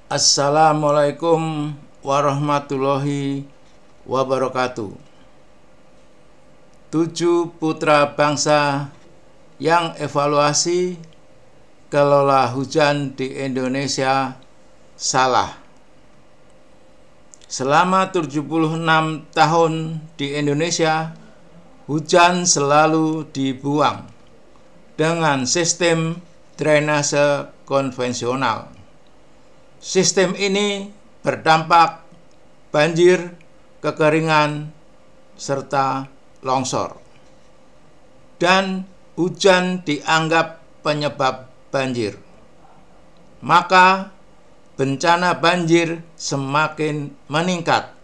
Assalamualaikum warahmatullahi wabarakatuh. 7 putra bangsa yang evaluasi kelola hujan di Indonesia salah. Selama 76 tahun di Indonesia, hujan selalu dibuang dengan sistem drainase konvensional. Sistem ini berdampak banjir, kekeringan, serta longsor. Dan hujan dianggap penyebab banjir. Maka bencana banjir semakin meningkat,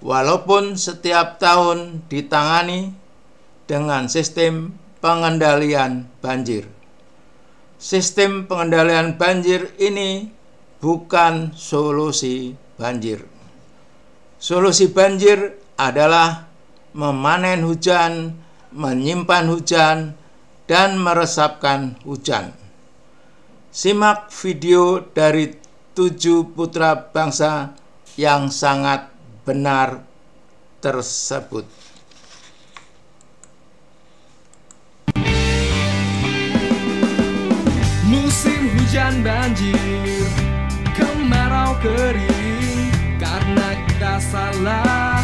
walaupun setiap tahun ditangani dengan sistem pengendalian banjir. Sistem pengendalian banjir ini bukan solusi banjir. Solusi banjir adalah memanen hujan, menyimpan hujan, dan meresapkan hujan. Simak video dari 7 putra bangsa yang sangat benar tersebut. Musim hujan banjir, kemarau kering, karena kita salah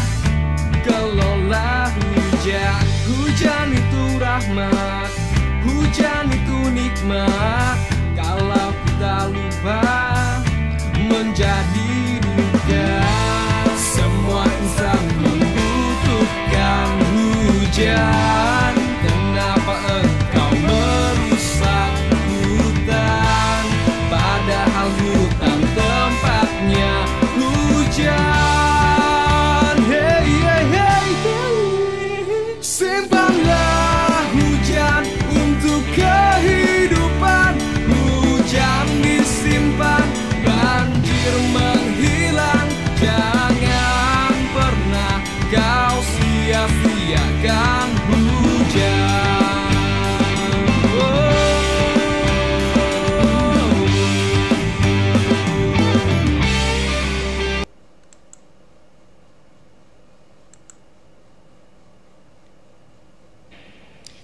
kelola hujan. Hujan itu rahmat, hujan itu nikmat. Kalau kita lupa, menjadi duka. Semua insan membutuhkan hujan. Kenapa engkau merusak hutan, padahal hutan tempatnya hujan. Hey, hey, hey, hey. Simpanlah hujan untuk kehidupan. Hujan disimpan, banjir menghilang. Jangan pernah kau sia-siakan hujan.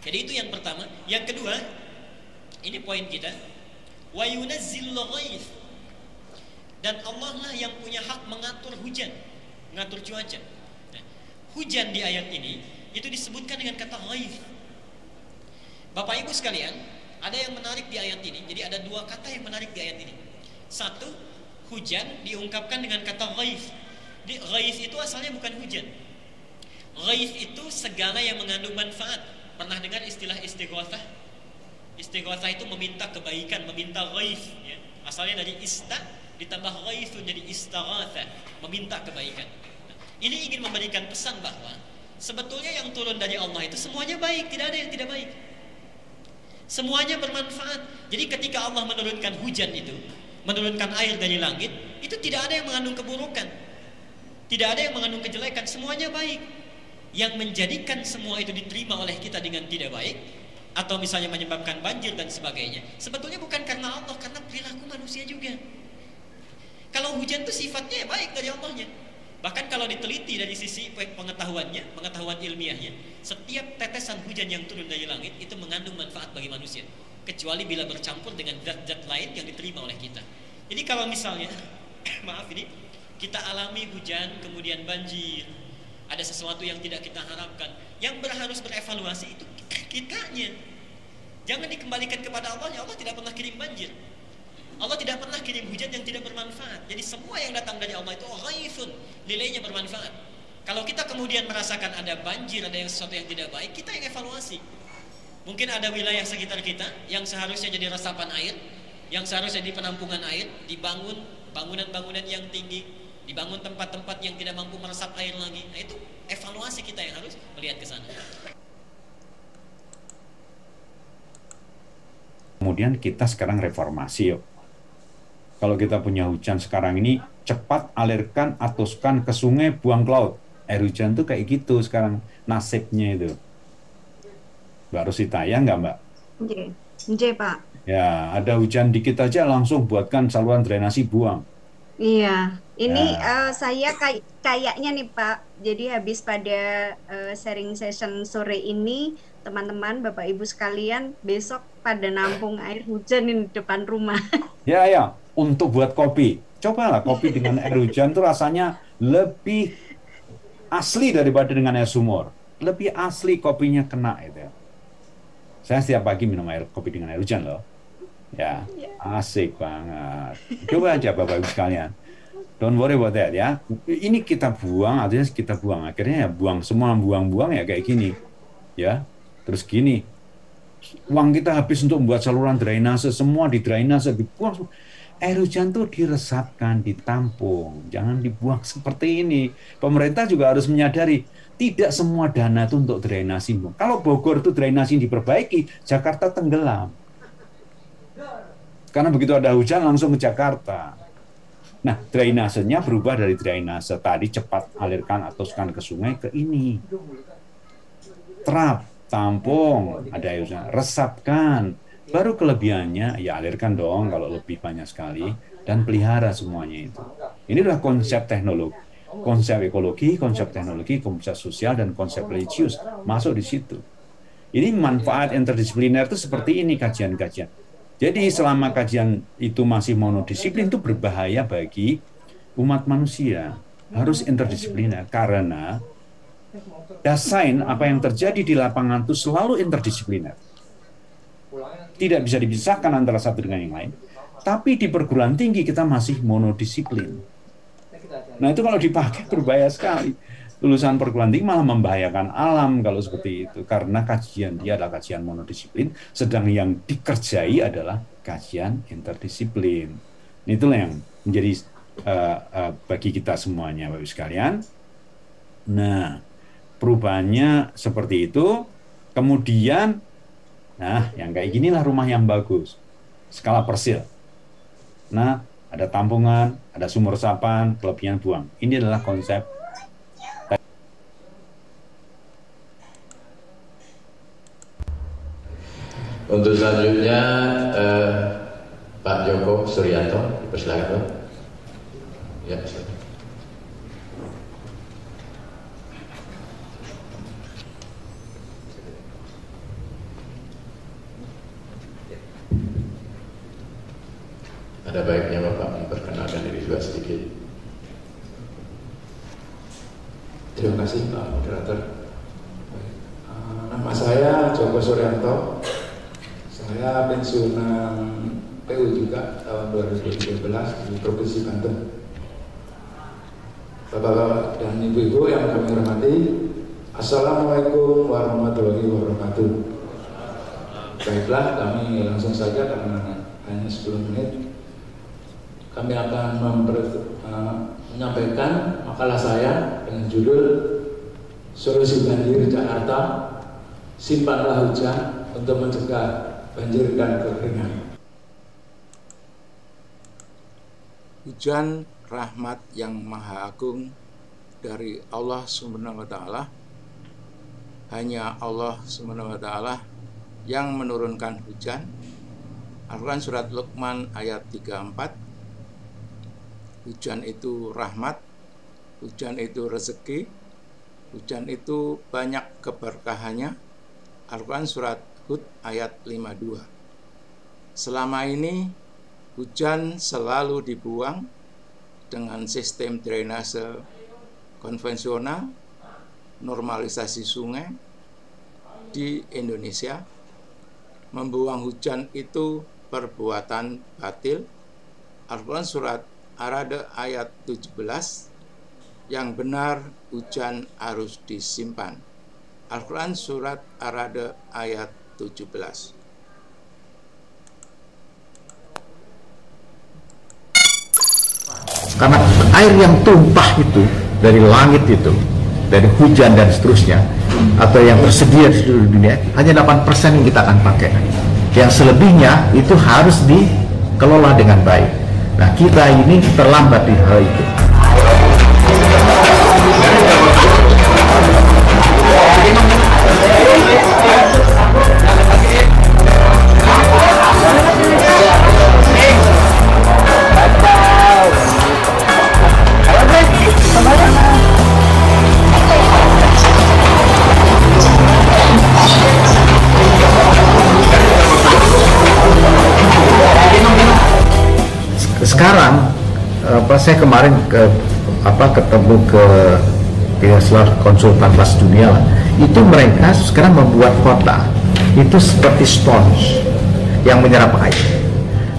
Jadi itu yang pertama. Yang kedua, ini poin kita. Wa yunazzilul ghaith. Dan Allah lah yang punya hak mengatur hujan, mengatur cuaca. Nah, hujan di ayat ini itu disebutkan dengan kata ghaith. Bapak Ibu sekalian, ada yang menarik di ayat ini. Jadi ada 2 kata yang menarik di ayat ini. Satu, hujan diungkapkan dengan kata ghaith. Ghaith itu asalnya bukan hujan. Ghaith itu segala yang mengandung manfaat. Pernah dengar istilah istighatsah? Istighatsah itu meminta kebaikan, meminta ghaith, ya. Asalnya dari ista ditambah ghaithun jadi istaghatsah, meminta kebaikan. Nah, ini ingin memberikan pesan bahwa sebetulnya yang turun dari Allah itu semuanya baik, tidak ada yang tidak baik. Semuanya bermanfaat. Jadi ketika Allah menurunkan hujan itu, menurunkan air dari langit, itu tidak ada yang mengandung keburukan. Tidak ada yang mengandung kejelekan, semuanya baik. Yang menjadikan semua itu diterima oleh kita dengan tidak baik, atau misalnya menyebabkan banjir dan sebagainya, sebetulnya bukan karena Allah, karena perilaku manusia juga. Kalau hujan itu sifatnya baik dari Allahnya. Bahkan kalau diteliti dari sisi pengetahuannya, pengetahuan ilmiahnya, setiap tetesan hujan yang turun dari langit itu mengandung manfaat bagi manusia, kecuali bila bercampur dengan zat-zat lain yang diterima oleh kita. Jadi kalau misalnya maaf ini, kita alami hujan kemudian banjir, ada sesuatu yang tidak kita harapkan, yang harus berevaluasi itu kitanya. Jangan dikembalikan kepada Allah. Allah tidak pernah kirim banjir, Allah tidak pernah kirim hujan yang tidak bermanfaat. Jadi semua yang datang dari Allah itu ghaithun, nilainya bermanfaat. Kalau kita kemudian merasakan ada banjir, ada yang sesuatu yang tidak baik, kita yang evaluasi. Mungkin ada wilayah sekitar kita yang seharusnya jadi resapan air, yang seharusnya jadi penampungan air, dibangun bangunan-bangunan yang tinggi, dibangun tempat-tempat yang tidak mampu meresap air lagi. Nah, itu evaluasi kita yang harus melihat ke sana. Kemudian kita sekarang reformasi yuk. Kalau kita punya hujan sekarang ini, cepat alirkan, atuskan ke sungai, buang ke laut. Air hujan tuh kayak gitu sekarang nasibnya itu. Mbak Rosita, ya nggak Mbak? Nggih, Pak. Ya, ada hujan dikit aja langsung buatkan saluran drainasi buang. Iya, ini Nah, saya kayaknya nih Pak, jadi habis pada sharing session sore ini, teman-teman, Bapak Ibu sekalian, besok pada nampung air hujan di depan rumah. ya ya, untuk buat kopi. Cobalah kopi dengan air hujan tuh rasanya lebih asli daripada dengan air sumur. Lebih asli kopinya kena itu ya. Saya setiap pagi minum air kopi dengan air hujan loh. Ya, asik banget. Coba aja Bapak Ibu sekalian. Don't worry about that ya. Ini kita buang, artinya kita buang. Akhirnya ya buang semua, buang-buang ya kayak gini. Ya, terus gini. Uang kita habis untuk membuat saluran drainase, semua di drainase, dibuang. Air hujan tuh diresapkan, ditampung. Jangan dibuang seperti ini. Pemerintah juga harus menyadari, tidak semua dana itu untuk drainasi. Kalau Bogor itu drainasi diperbaiki, Jakarta tenggelam. Karena begitu ada hujan langsung ke Jakarta. Nah, drainasenya berubah dari drainase tadi cepat alirkan atau ke sungai ke ini. Terap, tampung, ada air hujan, resapkan. Baru kelebihannya ya alirkan dong kalau lebih banyak sekali dan pelihara semuanya itu. Ini adalah konsep teknologi, konsep ekologi, konsep teknologi, konsep sosial dan konsep religius masuk di situ. Ini manfaat interdisipliner itu seperti ini kajian-kajian. Jadi selama kajian itu masih monodisiplin itu berbahaya bagi umat manusia. Harus interdisipliner karena desain apa yang terjadi di lapangan itu selalu interdisipliner. Tidak bisa dipisahkan antara satu dengan yang lain. Tapi di perguruan tinggi kita masih monodisiplin. Nah itu kalau dipakai berbahaya sekali. Lulusan perguruan tinggi malah membahayakan alam kalau seperti itu. Karena kajian dia adalah kajian monodisiplin, sedang yang dikerjai adalah kajian interdisiplin. Itulah yang menjadi bagi kita semuanya, Bapak Ibu sekalian. Nah, perubahannya seperti itu. Kemudian, nah, yang kayak ginilah rumah yang bagus. Skala persil. Nah, ada tampungan, ada sumur resapan, kelebihan buang. Ini adalah konsep. Untuk selanjutnya Pak Joko Suryanto, persilakan Pak. Ya, silakan. Ada baiknya Bapak memperkenalkan diri juga sedikit. Terima kasih Pak Moderator. Nama saya Joko Suryanto. Saya pensiunan PU juga tahun 2013 di Provinsi Banten. Bapak-bapak dan ibu-ibu yang kami hormati, Assalamualaikum warahmatullahi wabarakatuh. Baiklah, kami langsung saja karena hanya 10 menit. Kami akan menyampaikan makalah saya dengan judul Solusi Banjir Jakarta, Simpanlah Hujan untuk Mencegah Banjir dan Kekeringan. Hujan rahmat yang maha agung dari Allah Subhanahu wa taala. Hanya Allah Subhanahu wa taala yang menurunkan hujan. Al-Quran surat Luqman ayat 34. Hujan itu rahmat, hujan itu rezeki, hujan itu banyak keberkahannya. Al-Quran surat Hud ayat 52. Selama ini hujan selalu dibuang dengan sistem drainase konvensional, normalisasi sungai di Indonesia. Membuang hujan itu perbuatan batil. Al-Quran surat Ar-Ra'd ayat 17, yang benar hujan harus disimpan. Al-Quran surat Ar-Ra'd ayat 17. Karena air yang tumpah itu dari langit itu, dari hujan dan seterusnya, atau yang tersedia di seluruh dunia, hanya 8% yang kita akan pakai. Yang selebihnya itu harus dikelola dengan baik. Nah, kita ini terlambat di hal itu. sekarang saya kemarin ketemu ke konsultan kelas dunia lah, itu mereka sekarang membuat kota itu seperti sponge yang menyerap air.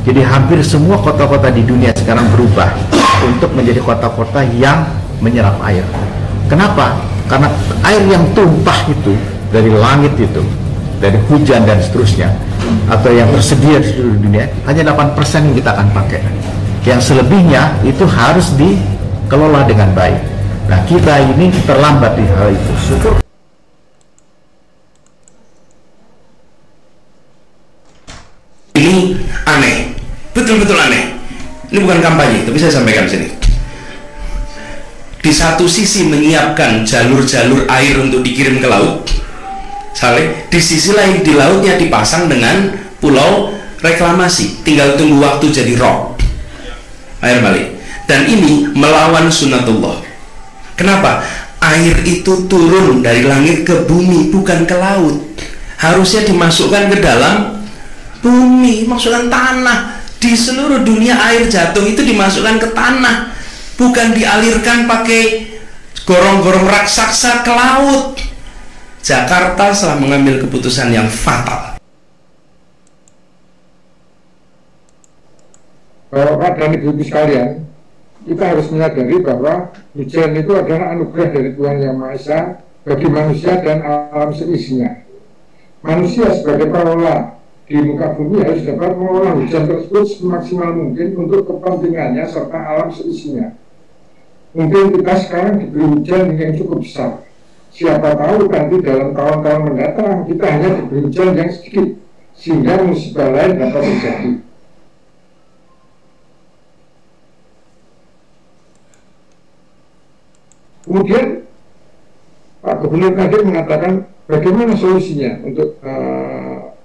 Jadi hampir semua kota-kota di dunia sekarang berubah untuk menjadi kota-kota yang menyerap air. Kenapa? Karena air yang tumpah itu dari langit itu, dari hujan dan seterusnya, atau yang tersedia di seluruh dunia, hanya 8% yang kita akan pakai. Yang selebihnya itu harus dikelola dengan baik. Nah, kita ini terlambat di hal itu. Syukur. Ini aneh, betul-betul aneh. Ini bukan kampanye, tapi saya sampaikan di sini. Di satu sisi menyiapkan jalur-jalur air untuk dikirim ke laut, di sisi lain di lautnya dipasang dengan pulau reklamasi, tinggal tunggu waktu jadi rob, air balik. Dan ini melawan sunnatullah. Kenapa? Air itu turun dari langit ke bumi, bukan ke laut. Harusnya dimasukkan ke dalam bumi, masukkan tanah. Di seluruh dunia air jatuh itu dimasukkan ke tanah, bukan dialirkan pakai gorong-gorong raksasa ke laut. Jakarta telah mengambil keputusan yang fatal. Bapak dan Ibu sekalian, kita harus menyadari bahwa hujan itu adalah anugerah dari Tuhan Yang Maha Esa bagi manusia dan alam seisinya. Manusia sebagai pengelola di muka bumi harus dapat mengolah hujan tersebut semaksimal mungkin untuk kepentingannya serta alam seisinya. Mungkin kita sekarang diberi hujan yang cukup besar. Siapa tahu nanti dalam tahun-tahun mendatang kita hanya diberi hujan yang sedikit, sehingga musibah lain dapat terjadi. Kemudian Pak Gubernur tadi mengatakan bagaimana solusinya untuk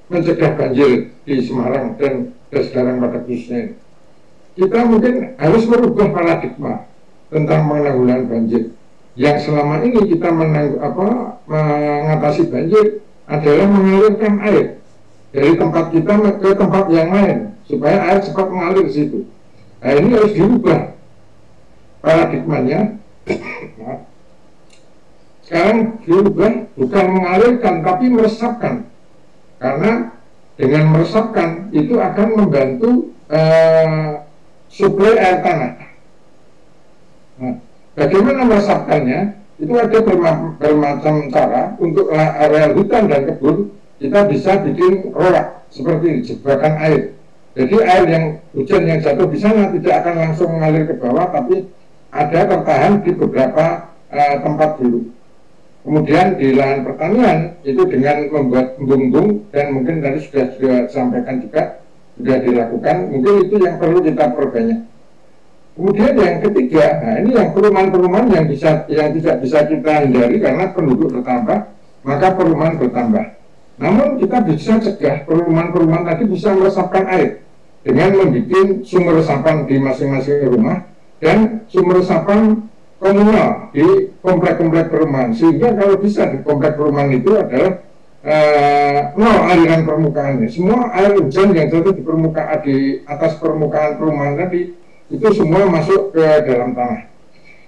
mencegah banjir di Semarang dan sekarang pada khususnya. Kita mungkin harus merubah paradigma tentang penanggulangan banjir. Yang selama ini kita mengatasi banjir adalah mengalirkan air dari tempat kita ke tempat yang lain supaya air cepat mengalir ke situ. Nah, ini harus dirubah paradigmanya. Sekarang dirubah bukan mengalirkan tapi meresapkan. Karena dengan meresapkan itu akan membantu suplai air tanah. Nah, bagaimana meresapkannya? Itu ada bermacam cara. Untuk area hutan dan kebun kita bisa bikin roak seperti ini, jebakan air. Jadi air yang hujan yang jatuh di sana tidak akan langsung mengalir ke bawah, tapi ada tertahan di beberapa tempat dulu. Kemudian di lahan pertanian itu dengan membuat embung-embung, dan mungkin tadi sudah disampaikan juga sudah dilakukan, mungkin itu yang perlu kita perbanyak. Kemudian yang ketiga, nah ini yang perumahan-perumahan yang tidak bisa kita hindari karena penduduk bertambah, maka perumahan bertambah. Namun kita bisa cegah perumahan-perumahan tadi bisa meresapkan air dengan membuat sumber resapan di masing-masing rumah dan sumber resapan komunal di komplek-komplek perumahan, sehingga kalau bisa di komplek perumahan itu adalah nol aliran permukaannya. Semua air hujan yang jatuh di permukaan, di atas permukaan perumahan tadi itu semua masuk ke dalam tanah.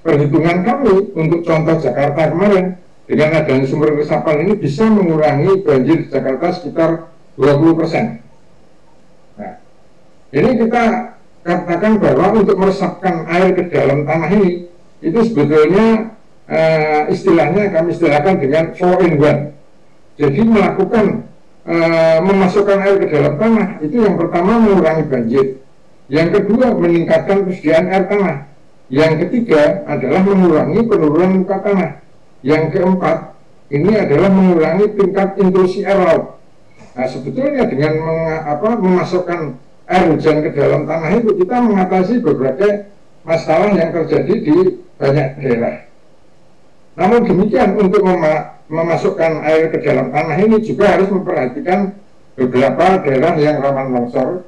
Perhitungan kami untuk contoh Jakarta kemarin, dengan adanya sumber resapan ini bisa mengurangi banjir di Jakarta sekitar 20%. Nah, ini kita katakan bahwa untuk meresapkan air ke dalam tanah ini itu sebetulnya istilahnya kami istilahkan dengan 4-in-1. Jadi melakukan memasukkan air ke dalam tanah itu yang pertama mengurangi banjir, yang kedua meningkatkan persediaan air tanah, yang ketiga adalah mengurangi penurunan muka tanah, yang keempat ini adalah mengurangi tingkat intrusi air laut. Nah, sebetulnya dengan memasukkan air hujan ke dalam tanah itu kita mengatasi berbagai masalah yang terjadi di banyak daerah. Namun demikian, untuk memasukkan air ke dalam tanah ini juga harus memperhatikan beberapa daerah yang rawan longsor,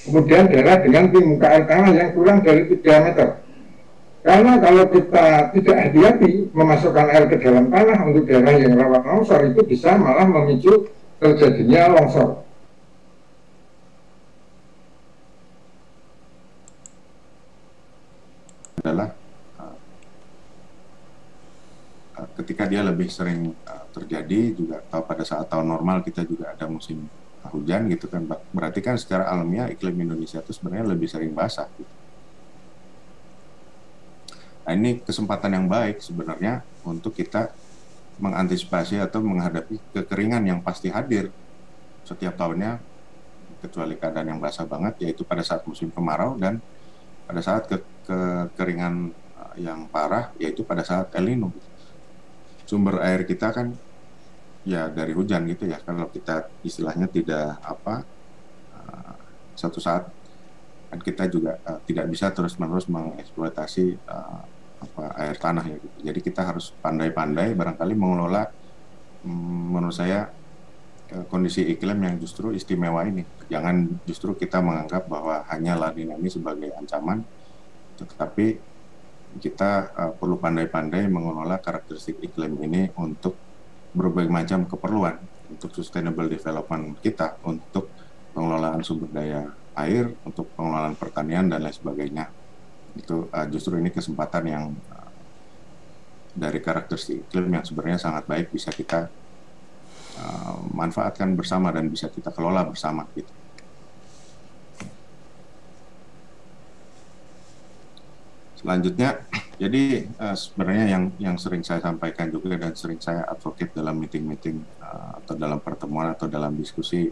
kemudian daerah dengan tinggi muka air tanah yang kurang dari 3 meter. Karena kalau kita tidak hati-hati memasukkan air ke dalam tanah untuk daerah yang rawan longsor, itu bisa malah memicu terjadinya longsor. adalah ketika dia lebih sering terjadi juga, atau pada saat tahun normal kita juga ada musim hujan gitu kan, berarti kan secara alamiah iklim Indonesia itu sebenarnya lebih sering basah gitu. Nah, ini kesempatan yang baik sebenarnya untuk kita mengantisipasi atau menghadapi kekeringan yang pasti hadir setiap tahunnya, kecuali keadaan yang basah banget, yaitu pada saat musim kemarau, dan pada saat kekeringan yang parah, yaitu pada saat El Nino. Sumber air kita kan ya dari hujan gitu ya. Kalau kita istilahnya tidak satu saat kan kita juga tidak bisa terus-menerus mengeksploitasi air tanah ya gitu. Jadi kita harus pandai-pandai barangkali mengelola menurut saya kondisi iklim yang justru istimewa ini. Jangan justru kita menganggap bahwa hanya La Nina ini sebagai ancaman, tetapi kita perlu pandai-pandai mengelola karakteristik iklim ini untuk berbagai macam keperluan, untuk sustainable development kita, untuk pengelolaan sumber daya air, untuk pengelolaan pertanian dan lain sebagainya. Itu justru ini kesempatan yang dari karakteristik iklim yang sebenarnya sangat baik bisa kita manfaatkan bersama dan bisa kita kelola bersama gitu. Selanjutnya, jadi sebenarnya yang sering saya sampaikan juga dan sering saya advocate dalam meeting-meeting atau dalam pertemuan atau dalam diskusi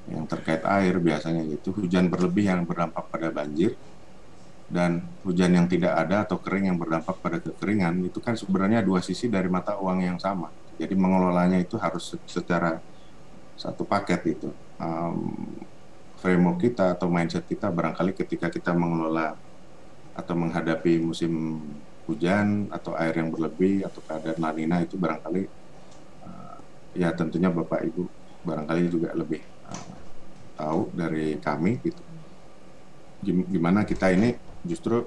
yang terkait air biasanya itu hujan berlebih yang berdampak pada banjir dan hujan yang tidak ada atau kering yang berdampak pada kekeringan, itu kan sebenarnya dua sisi dari mata uang yang sama. Jadi mengelolanya itu harus secara satu paket itu. Framework kita atau mindset kita barangkali ketika kita mengelola atau menghadapi musim hujan atau air yang berlebih atau keadaan La Nina itu barangkali ya tentunya Bapak Ibu barangkali juga lebih tahu dari kami gitu. Gimana kita ini justru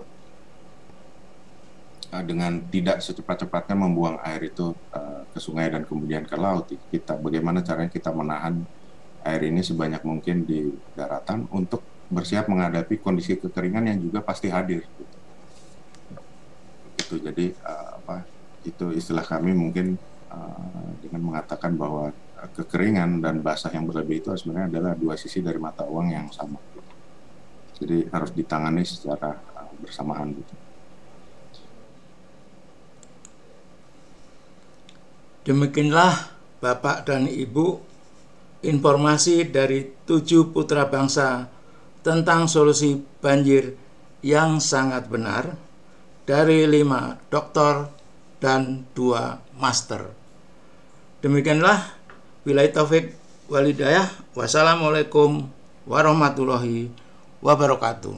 dengan tidak secepat-cepatnya membuang air itu ke sungai dan kemudian ke laut, kita bagaimana caranya kita menahan air ini sebanyak mungkin di daratan untuk bersiap menghadapi kondisi kekeringan yang juga pasti hadir gitu. Itu jadi itu istilah kami mungkin dengan mengatakan bahwa kekeringan dan basah yang berlebih itu sebenarnya adalah dua sisi dari mata uang yang sama gitu. Jadi harus ditangani secara bersamaan gitu. Demikianlah Bapak dan Ibu informasi dari 7 putra bangsa tentang solusi banjir yang sangat benar dari 5 doktor dan 2 master. Demikianlah, billahi taufik wal hidayah. Wassalamualaikum warahmatullahi wabarakatuh.